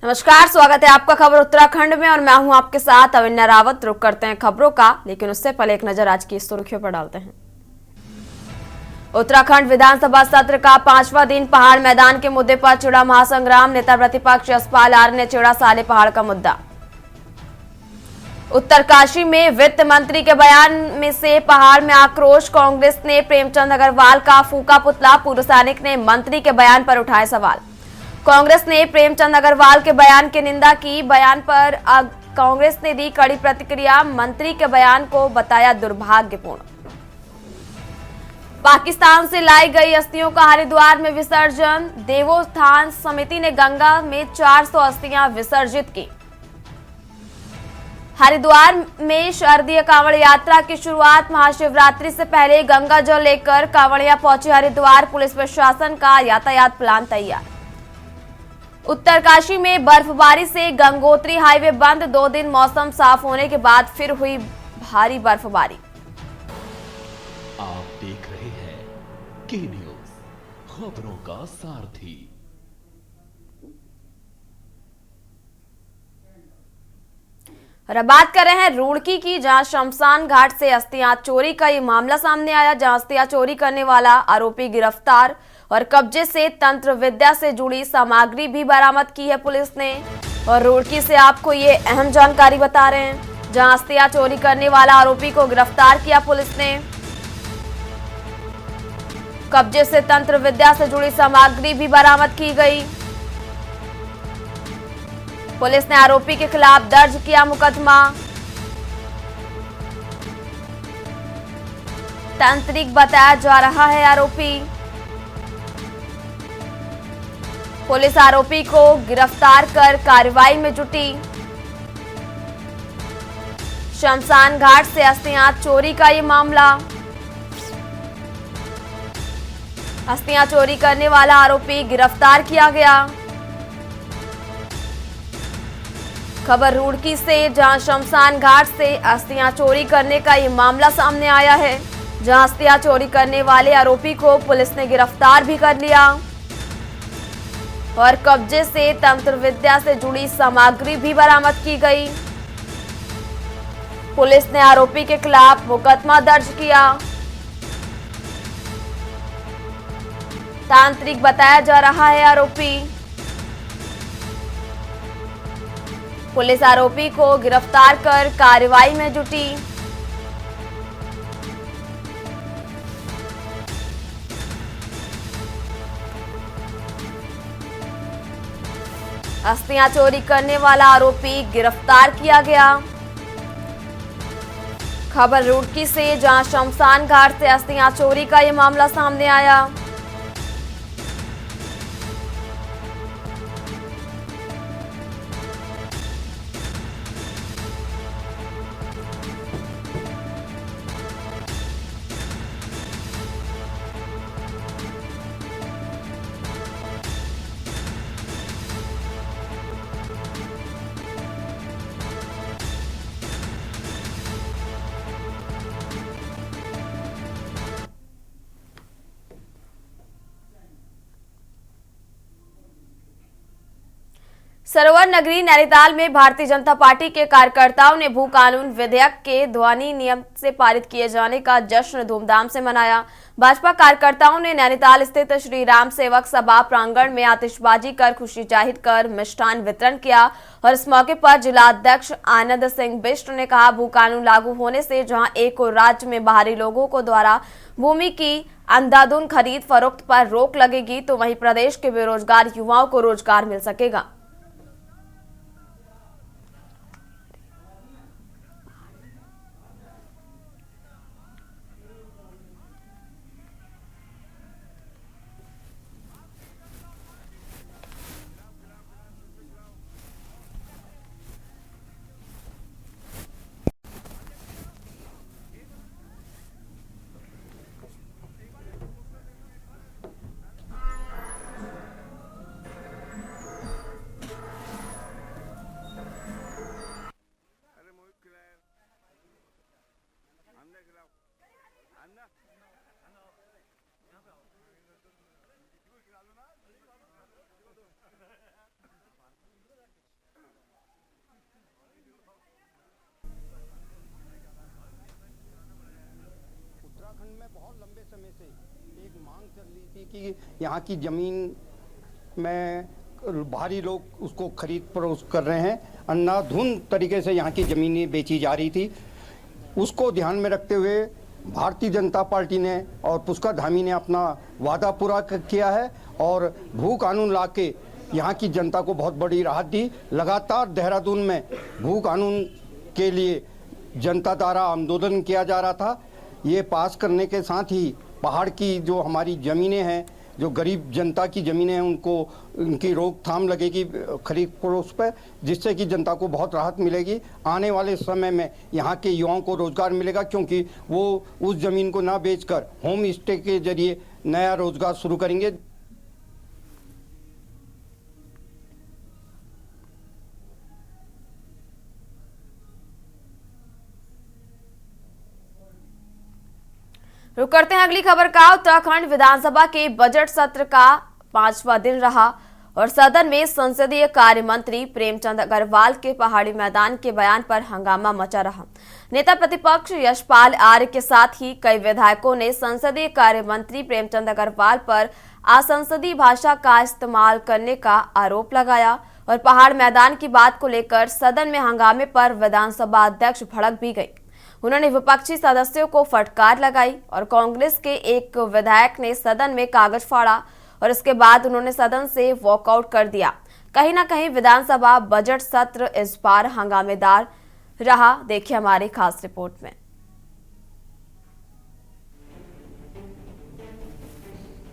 नमस्कार, स्वागत है आपका खबर उत्तराखंड में और मैं हूं आपके साथ अविन्या रावत। रुक करते हैं खबरों का, लेकिन उससे पहले एक नजर आज की सुर्खियों पर डालते हैं। उत्तराखंड विधानसभा सत्र का 5वां दिन पहाड़ मैदान के मुद्दे पर छिड़ा महासंग्राम। नेता प्रतिपक्ष यशपाल आर्य ने छिड़ा साले पहाड़ का मुद्दा। उत्तरकाशी में वित्त मंत्री के बयान में से पहाड़ में आक्रोश। कांग्रेस ने प्रेमचंद अग्रवाल का फूका पुतला। पूर्व सैनिक ने मंत्री के बयान पर उठाए सवाल। कांग्रेस ने प्रेमचंद अग्रवाल के बयान की निंदा की। बयान पर कांग्रेस ने दी कड़ी प्रतिक्रिया। मंत्री के बयान को बताया दुर्भाग्यपूर्ण। पाकिस्तान से लाई गई अस्थियों का हरिद्वार में विसर्जन। देवोत्थान समिति ने गंगा में 400 अस्थियां विसर्जित की। हरिद्वार में शारदीय कांवड़ यात्रा की शुरुआत। महाशिवरात्रि से पहले गंगा जल लेकर कांवड़ियां पहुंची हरिद्वार। पुलिस प्रशासन का यातायात प्लान तैयार। उत्तरकाशी में बर्फबारी से गंगोत्री हाईवे बंद। 2 दिन मौसम साफ होने के बाद फिर हुई भारी बर्फबारी। आप देख रहे हैं के न्यूज, खबरों का सारथी। और अब बात कर रहे हैं रुड़की की, जहां शमशान घाट से अस्थियां चोरी का ये मामला सामने आया, जहां अस्थियां चोरी करने वाला आरोपी गिरफ्तार और कब्जे से तंत्र विद्या से जुड़ी सामग्री भी बरामद की है पुलिस ने। और रुड़की से आपको ये अहम जानकारी बता रहे हैं, जहां अस्थियां चोरी करने वाला आरोपी को गिरफ्तार किया पुलिस ने। कब्जे से तंत्र विद्या से जुड़ी सामग्री भी बरामद की गई। पुलिस ने आरोपी के खिलाफ दर्ज किया मुकदमा। तांत्रिक बताया जा रहा है आरोपी। पुलिस आरोपी को गिरफ्तार कर कार्रवाई में जुटी। शमशान घाट से अस्थियां चोरी का ये मामला। अस्थियां चोरी करने वाला आरोपी गिरफ्तार किया गया। खबर रुड़की से, जहां शमशान घाट से अस्थियां चोरी करने का ये मामला सामने आया है, जहां अस्थियां चोरी करने वाले आरोपी को पुलिस ने गिरफ्तार भी कर लिया और कब्जे से तंत्र विद्या से जुड़ी सामग्री भी बरामद की गई। पुलिस ने आरोपी के खिलाफ मुकदमा दर्ज किया। तांत्रिक बताया जा रहा है आरोपी। पुलिस आरोपी को गिरफ्तार कर कार्रवाई में जुटी। अस्थियां चोरी करने वाला आरोपी गिरफ्तार किया गया। खबर रुड़की से, जहां शमशान घाट से अस्थियां चोरी का यह मामला सामने आया। सरोवर नगरी नैनीताल में भारतीय जनता पार्टी के कार्यकर्ताओं ने भू कानून विधेयक के ध्वनि नियम से पारित किए जाने का जश्न धूमधाम से मनाया। भाजपा कार्यकर्ताओं ने नैनीताल स्थित श्री राम सेवक सभा प्रांगण में आतिशबाजी कर खुशी जाहिर कर मिष्ठान वितरण किया। और इस मौके पर जिला अध्यक्ष आनंद सिंह बिष्ट ने कहा, भू कानून लागू होने से जहां एक और राज्य में बाहरी लोगों को द्वारा भूमि की अंधाधुंध खरीद फरोख्त पर रोक लगेगी, तो वहीं प्रदेश के बेरोजगार युवाओं को रोजगार मिल सकेगा। समय से एक मांग चल रही थी कि यहाँ की ज़मीन में भारी लोग उसको खरीद फरोख्त कर रहे हैं, अंधाधुंध तरीके से यहाँ की ज़मीनें बेची जा रही थी। उसको ध्यान में रखते हुए भारतीय जनता पार्टी ने और पुष्कर धामी ने अपना वादा पूरा किया है और भू कानून ला के यहाँ की जनता को बहुत बड़ी राहत दी। लगातार देहरादून में भू कानून के लिए जनता द्वारा आंदोलन किया जा रहा था। ये पास करने के साथ ही पहाड़ की जो हमारी ज़मीनें हैं, जो गरीब जनता की ज़मीनें हैं, उनको उनकी रोकथाम लगेगी खरीद फरोख्त पर, जिससे कि जनता को बहुत राहत मिलेगी। आने वाले समय में यहाँ के युवाओं को रोज़गार मिलेगा, क्योंकि वो उस ज़मीन को ना बेचकर होम स्टे के जरिए नया रोज़गार शुरू करेंगे। रुक करते हैं अगली खबर का। उत्तराखंड विधानसभा के बजट सत्र का 5वां दिन रहा और सदन में संसदीय कार्य मंत्री प्रेमचंद अग्रवाल के पहाड़ी मैदान के बयान पर हंगामा मचा रहा। नेता प्रतिपक्ष यशपाल आर्य के साथ ही कई विधायकों ने संसदीय कार्य मंत्री प्रेमचंद अग्रवाल पर असंसदीय भाषा का इस्तेमाल करने का आरोप लगाया और पहाड़ मैदान की बात को लेकर सदन में हंगामे पर विधानसभा अध्यक्ष भड़क भी गई। उन्होंने विपक्षी सदस्यों को फटकार लगाई और कांग्रेस के एक विधायक ने सदन में कागज फाड़ा और इसके बाद उन्होंने सदन से वॉकआउट कर दिया। कहीं ना कहीं विधानसभा बजट सत्र इस बार हंगामेदार रहा। देखिए हमारी खास रिपोर्ट में।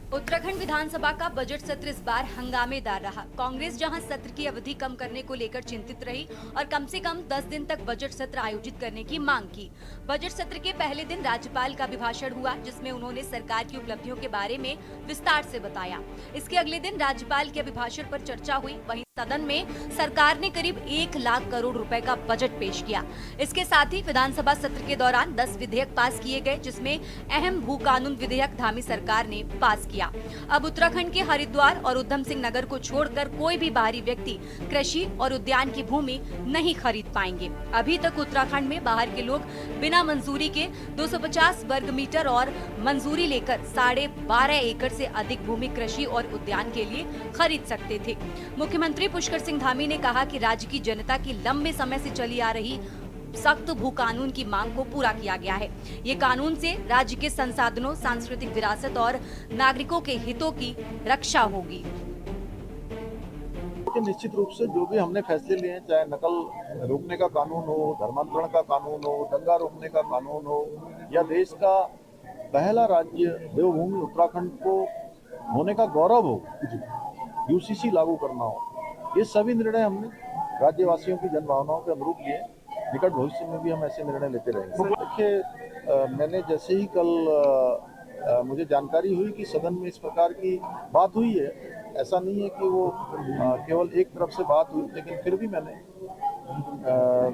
उत्तराखंड विधानसभा का बजट सत्र इस बार हंगामेदार रहा। कांग्रेस जहां सत्र की अवधि कम करने को लेकर चिंतित रही और कम से कम 10 दिन तक बजट सत्र आयोजित करने की मांग की। बजट सत्र के पहले दिन राज्यपाल का अभिभाषण हुआ, जिसमें उन्होंने सरकार की उपलब्धियों के बारे में विस्तार से बताया। इसके अगले दिन राज्यपाल के अभिभाषण पर चर्चा हुई। वहीं सदन में सरकार ने करीब 1 लाख करोड़ रुपए का बजट पेश किया। इसके साथ ही विधानसभा सत्र के दौरान 10 विधेयक पास किए गए, जिसमें अहम भू कानून विधेयक धामी सरकार ने पास किया। अब उत्तराखंड के हरिद्वार और उधम सिंह नगर को छोड़कर कोई भी बाहरी व्यक्ति कृषि और उद्यान की भूमि नहीं खरीद पाएंगे। अभी तक उत्तराखंड में बाहर के लोग बिना मंजूरी के 250 वर्ग मीटर और मंजूरी लेकर 12.5 एकड़ से अधिक भूमि कृषि और उद्यान के लिए खरीद सकते थे। मुख्यमंत्री पुष्कर सिंह धामी ने कहा कि राज्य की जनता की लंबे समय से चली आ रही सख्त भू कानून की मांग को पूरा किया गया है। ये कानून से राज्य के संसाधनों, सांस्कृतिक विरासत और नागरिकों के हितों की रक्षा होगी। निश्चित रूप से जो भी हमने फैसले लिए हैं, चाहे नकल रोकने का कानून हो, धर्मांतरण का कानून हो, दंगा रोकने का कानून हो, या देश का पहला राज्य देवभूमि उत्तराखंड को होने का गौरव हो, यूसीसी लागू करना हो, ये सभी निर्णय हमने राज्यवासियों की जनभावनाओं के अनुरूप लिए। निकट भविष्य में भी हम ऐसे निर्णय लेते रहेंगे। देखिए, मैंने जैसे ही कल मुझे जानकारी हुई कि सदन में इस प्रकार की बात हुई है, ऐसा नहीं है कि वो केवल एक तरफ से बात हुई, लेकिन फिर भी मैंने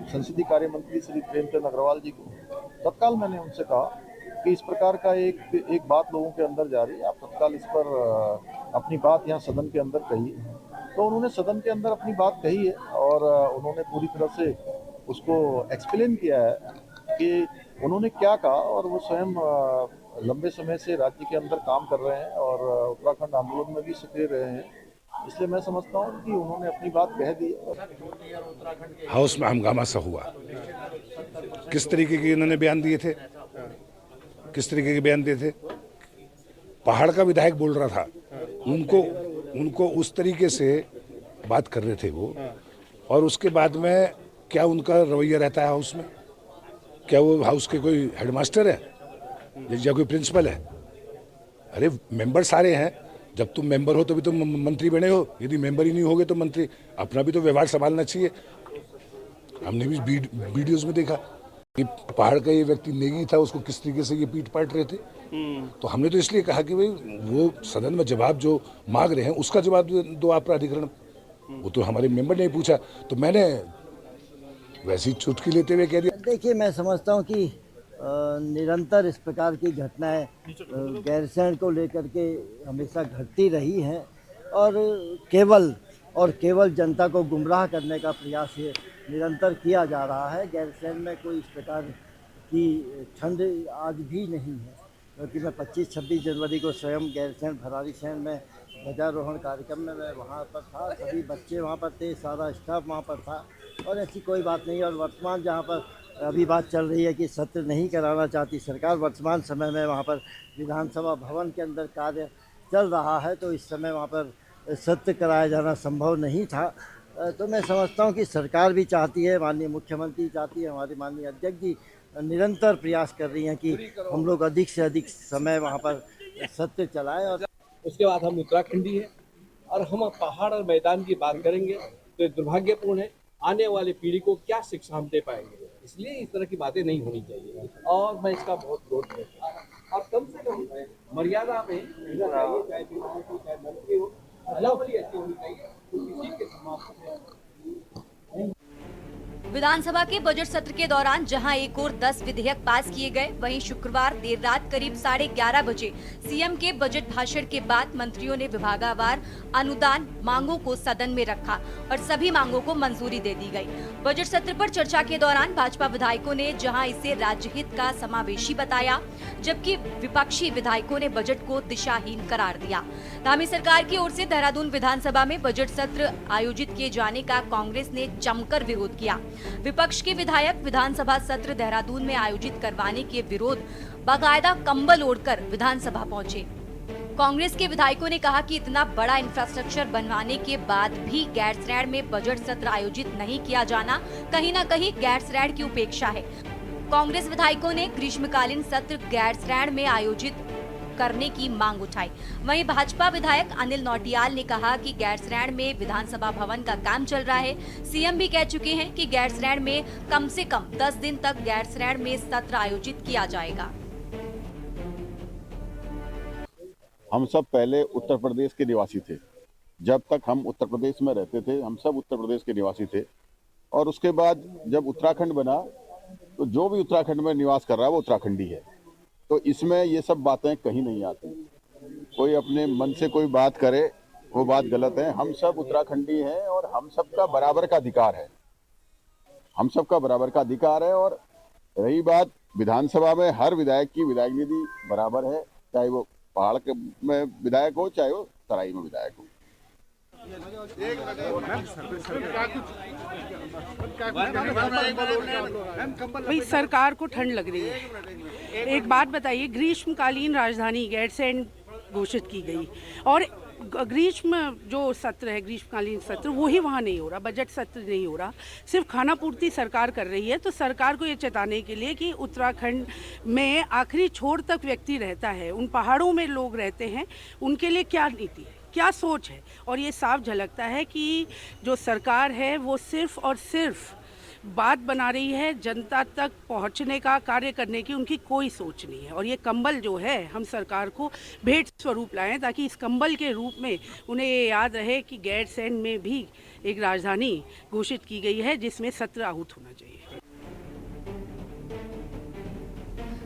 संसदीय कार्य मंत्री श्री प्रेमचंद अग्रवाल जी को तत्काल मैंने उनसे कहा कि इस प्रकार का एक बात लोगों के अंदर जा रही है, आप तत्काल इस पर अपनी बात यहाँ सदन के अंदर कहिए। तो उन्होंने सदन के अंदर अपनी बात कही है और उन्होंने पूरी तरह से उसको एक्सप्लेन किया है कि उन्होंने क्या कहा, और वो स्वयं लंबे समय से राज्य के अंदर काम कर रहे हैं और उत्तराखंड आंदोलन में भी सक्रिय रहे हैं। इसलिए मैं समझता हूँ कि उन्होंने अपनी बात कह दी। हाउस में हंगामा सा हुआ। किस तरीके के इन्होंने बयान दिए थे, किस तरीके के बयान दिए थे? पहाड़ का विधायक बोल रहा था, उनको उस तरीके से बात कर रहे थे वो, और उसके बाद में क्या उनका रवैया रहता है हाउस में? क्या वो हाउस के कोई हेडमास्टर है या कोई प्रिंसिपल है? अरे मेंबर सारे हैं, जब तुम मेंबर हो तभी तुम मंत्री बने हो, यदि मेंबर ही नहीं होगे तो मंत्री अपना भी तो व्यवहार संभालना चाहिए। हमने भी वीडियोस में देखा कि पहाड़ का ये व्यक्ति नेगी था, उसको किस तरीके से ये पीट पाट रहे थे। तो हमने तो इसलिए कहा कि भाई वो सदन में जवाब जो मांग रहे हैं उसका जवाब दो आप प्राधिकरण। वो तो हमारे मेंबर ने पूछा, तो मैंने वैसी चुटकी लेते हुए कह दिया। देखिए, मैं समझता हूँ कि निरंतर इस प्रकार की घटनाएं गैरसैंण को लेकर के हमेशा घटती रही हैं और केवल जनता को गुमराह करने का प्रयास ये निरंतर किया जा रहा है। गैरसैंण में कोई इस प्रकार की ठंड आज भी नहीं है। क्योंकि मैं 25-26 जनवरी को स्वयं गैरसैंण भरारी शहर में ध्वजारोहण कार्यक्रम में मैं वहाँ पर था, सभी बच्चे वहाँ पर थे, सारा स्टाफ वहाँ पर था और ऐसी कोई बात नहीं। और वर्तमान जहाँ पर अभी बात चल रही है कि सत्र नहीं कराना चाहती सरकार, वर्तमान समय में वहाँ पर विधानसभा भवन के अंदर कार्य चल रहा है, तो इस समय वहाँ पर सत्र कराया जाना संभव नहीं था। तो मैं समझता हूँ कि सरकार भी चाहती है, माननीय मुख्यमंत्री चाहती है, हमारे माननीय अध्यक्ष जी निरंतर प्रयास कर रही हैं कि हम लोग अधिक से अधिक समय वहाँ पर सत्र चलाएं। और उसके बाद हम उत्तराखंडी हैं और हम पहाड़ और मैदान की बात करेंगे तो दुर्भाग्यपूर्ण है, आने वाली पीढ़ी को क्या शिक्षा हम दे पाएंगे। इसलिए इस तरह की बातें नहीं होनी चाहिए और मैं इसका बहुत विरोध करता हूँ। और कम से कम मर्यादा में इधर आइए, चाहे विधायक हो चाहे मंत्री हो, अदलाबदली ऐसी होनी चाहिए तो किसी के समाप्त। विधानसभा के बजट सत्र के दौरान जहां एक और 10 विधेयक पास किए गए, वहीं शुक्रवार देर रात करीब 11:30 बजे सीएम के बजट भाषण के बाद मंत्रियों ने विभागवार अनुदान मांगों को सदन में रखा और सभी मांगों को मंजूरी दे दी गई। बजट सत्र पर चर्चा के दौरान भाजपा विधायकों ने जहां इसे राज्यहित का समावेशी बताया, जबकि विपक्षी विधायकों ने बजट को दिशाहीन करार दिया। धामी सरकार की ओर से देहरादून विधानसभा में बजट सत्र आयोजित किए जाने का कांग्रेस ने जमकर विरोध किया। विपक्ष के विधायक विधानसभा सत्र देहरादून में आयोजित करवाने के विरोध बाकायदा कंबल ओढ़कर विधानसभा पहुंचे। कांग्रेस के विधायकों ने कहा कि इतना बड़ा इंफ्रास्ट्रक्चर बनवाने के बाद भी गैरसैंण में बजट सत्र आयोजित नहीं किया जाना कहीं न कहीं गैरसैंण की उपेक्षा है। कांग्रेस विधायकों ने ग्रीष्मकालीन सत्र गैरसैंण में आयोजित करने की मांग उठाई। वहीं भाजपा विधायक अनिल नौटियाल ने कहा कि गैरसैंण में विधानसभा भवन का काम चल रहा है। सीएम भी कह चुके हैं कि गैरसैंण में कम से कम 10 दिन तक गैरसैंण में सत्र आयोजित किया जाएगा। हम सब पहले उत्तर प्रदेश के निवासी थे। जब तक हम उत्तर प्रदेश में रहते थे, हम सब उत्तर प्रदेश के निवासी थे। और उसके बाद जब उत्तराखंड बना, तो जो भी उत्तराखंड में निवास कर रहा है वो उत्तराखंडी है। तो इसमें ये सब बातें कहीं नहीं आती। कोई अपने मन से कोई बात करे वो बात गलत है। हम सब उत्तराखंडी हैं और हम सबका बराबर का अधिकार है। हम सबका बराबर का अधिकार है। और रही बात विधानसभा में, हर विधायक की विधायक निधि बराबर है, चाहे वो पहाड़ के में विधायक हो चाहे वो तराई में विधायक हो। भाई सरकार को ठंड लग रही है। एक बात बताइए, ग्रीष्मकालीन राजधानी गैरसैंण घोषित की गई और ग्रीष्म जो सत्र है, ग्रीष्मकालीन सत्र, वो ही वहाँ नहीं हो रहा, बजट सत्र नहीं हो रहा, सिर्फ खाना पूर्ति सरकार कर रही है। तो सरकार को ये चेताने के लिए कि उत्तराखंड में आखिरी छोर तक व्यक्ति रहता है, उन पहाड़ों में लोग रहते हैं, उनके लिए क्या नीति है, क्या सोच है। और ये साफ झलकता है कि जो सरकार है वो सिर्फ और सिर्फ बात बना रही है, जनता तक पहुंचने का कार्य करने की उनकी कोई सोच नहीं है। और ये कंबल जो है हम सरकार को भेंट स्वरूप लाएं, ताकि इस कंबल के रूप में उन्हें ये याद रहे कि गैरसैंण में भी एक राजधानी घोषित की गई है जिसमें सत्र आहूत होना चाहिए।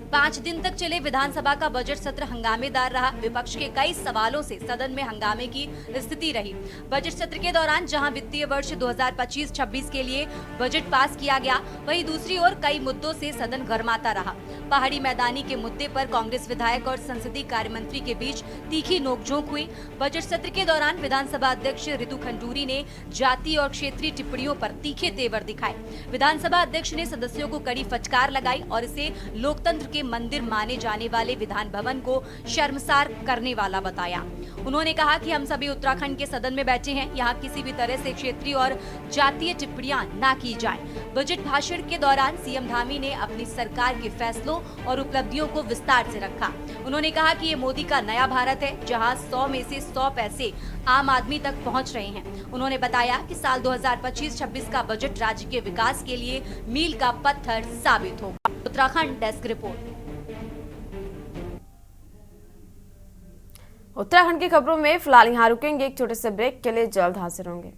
5 दिन तक चले विधानसभा का बजट सत्र हंगामेदार रहा। विपक्ष के कई सवालों से सदन में हंगामे की स्थिति रही। बजट सत्र के दौरान जहां वित्तीय वर्ष 2025-26 के लिए बजट पास किया गया, वहीं दूसरी ओर कई मुद्दों से सदन गर्माता रहा। पहाड़ी मैदानी के मुद्दे पर कांग्रेस विधायक और संसदीय कार्य मंत्री के बीच तीखी नोकझोंक हुई। बजट सत्र के दौरान विधानसभा अध्यक्ष रितु खंडूरी ने जाति और क्षेत्रीय टिप्पणियों पर तीखे तेवर दिखाए। विधानसभा अध्यक्ष ने सदस्यों को कड़ी फटकार लगाई और इसे लोकतंत्र के मंदिर माने जाने वाले विधान भवन को शर्मसार करने वाला बताया। उन्होंने कहा कि हम सभी उत्तराखंड के सदन में बैठे हैं, यहाँ किसी भी तरह से क्षेत्रीय और जातीय टिप्पणियां ना की जाएं। बजट भाषण के दौरान सीएम धामी ने अपनी सरकार के फैसलों और उपलब्धियों को विस्तार से रखा। उन्होंने कहा कि ये मोदी का नया भारत है, जहाँ 100 में से 100 पैसे आम आदमी तक पहुँच रहे हैं। उन्होंने बताया कि साल 2025-26 का बजट राज्य के विकास के लिए मील का पत्थर साबित होगा। Uttarakhand desk report. उत्तराखंड की खबरों में फिलहाल यहाँ रुकेंगे, एक छोटे से ब्रेक के लिए जल्द हाजिर होंगे।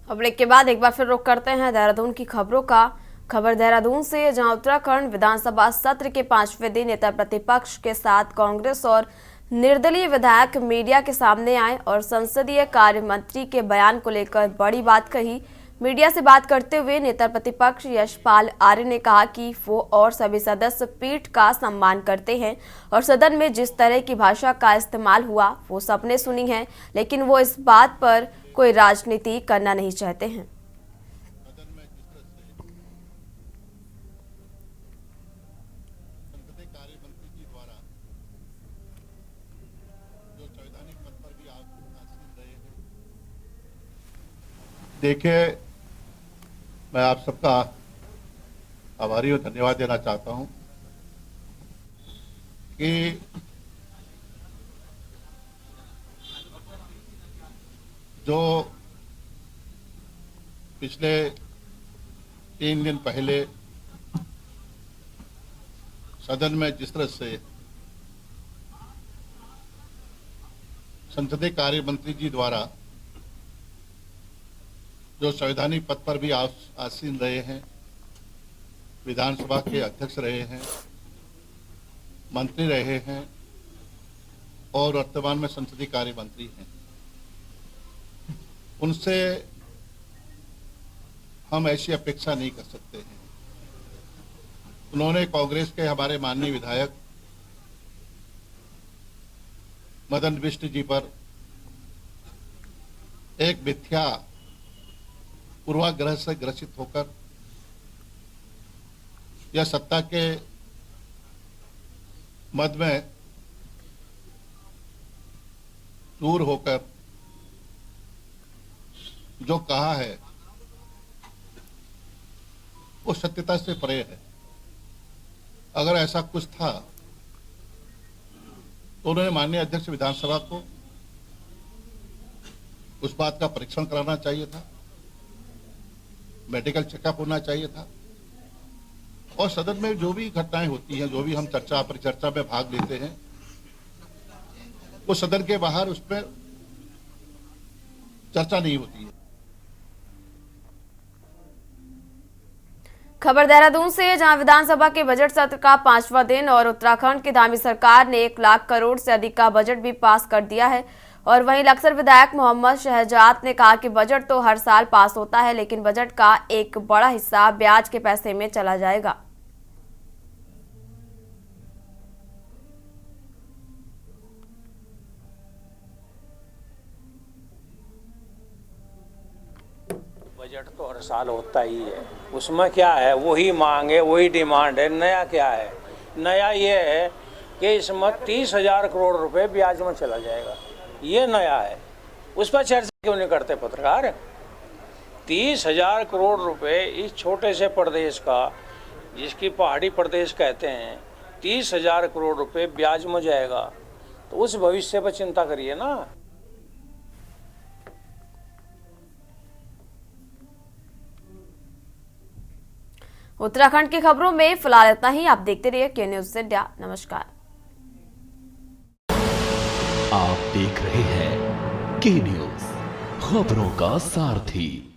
और ब्रेक के बाद एक बार फिर रुक करते हैं देहरादून की खबरों का। खबर देहरादून से, जहां उत्तराखंड विधानसभा सत्र के 5वें दिन नेता प्रतिपक्ष के साथ कांग्रेस और निर्दलीय विधायक मीडिया के सामने आए और संसदीय कार्य मंत्री के बयान को लेकर बड़ी बात कही। मीडिया से बात करते हुए नेता प्रतिपक्ष यशपाल आर्य ने कहा कि वो और सभी सदस्य पीठ का सम्मान करते हैं और सदन में जिस तरह की भाषा का इस्तेमाल हुआ वो सबने सुनी है, लेकिन वो इस बात पर कोई राजनीति करना नहीं चाहते हैं। देखिए, मैं आप सबका आभारी और धन्यवाद देना चाहता हूं कि जो पिछले 3 दिन पहले सदन में जिस तरह से संसदीय कार्य मंत्री जी द्वारा जो संवैधानिक पद पर भी आसीन रहे हैं, विधानसभा के अध्यक्ष रहे हैं, मंत्री रहे हैं और वर्तमान में संसदीय कार्य मंत्री हैं, उनसे हम ऐसी अपेक्षा नहीं कर सकते हैं। उन्होंने कांग्रेस के हमारे माननीय विधायक मदन बिष्ट जी पर एक मिथ्या पूर्वाग्रह से ग्रसित होकर या सत्ता के मद में दूर होकर जो कहा है वो सत्यता से परे है। अगर ऐसा कुछ था तो उन्होंने माननीय अध्यक्ष विधानसभा को उस बात का परीक्षण कराना चाहिए था, मेडिकल चेकअप होना चाहिए था और सदन में जो भी घटनाएं होती हैं, जो भी हम परिचर्चा में भाग लेते हैं, वो सदन के बाहर उस पर चर्चा नहीं होती है। खबर देहरादून से, जहां विधानसभा के बजट सत्र का 5वां दिन और उत्तराखंड की धामी सरकार ने 1 लाख करोड़ से अधिक का बजट भी पास कर दिया है। और वहीं लक्सर विधायक मोहम्मद शहजाद ने कहा कि बजट तो हर साल पास होता है, लेकिन बजट का एक बड़ा हिस्सा ब्याज के पैसे में चला जाएगा। बजट तो हर साल होता ही है, उसमें क्या है, वही मांग है, वही डिमांड है। नया क्या है? नया ये है कि इसमें 30,000 करोड़ रुपए ब्याज में चला जाएगा, ये नया है। उस पर चर्चा क्यों नहीं करते पत्रकार? 30,000 करोड़ रुपए इस छोटे से प्रदेश का, जिसकी पहाड़ी प्रदेश कहते हैं, 30,000 करोड़ रुपए ब्याज में जाएगा, तो उस भविष्य पर चिंता करिए ना। उत्तराखंड की खबरों में फिलहाल इतना ही। आप देखते रहिए के न्यूज़ इंडिया। नमस्कार। आप देख रहे हैं के न्यूज़, खबरों का सारथी।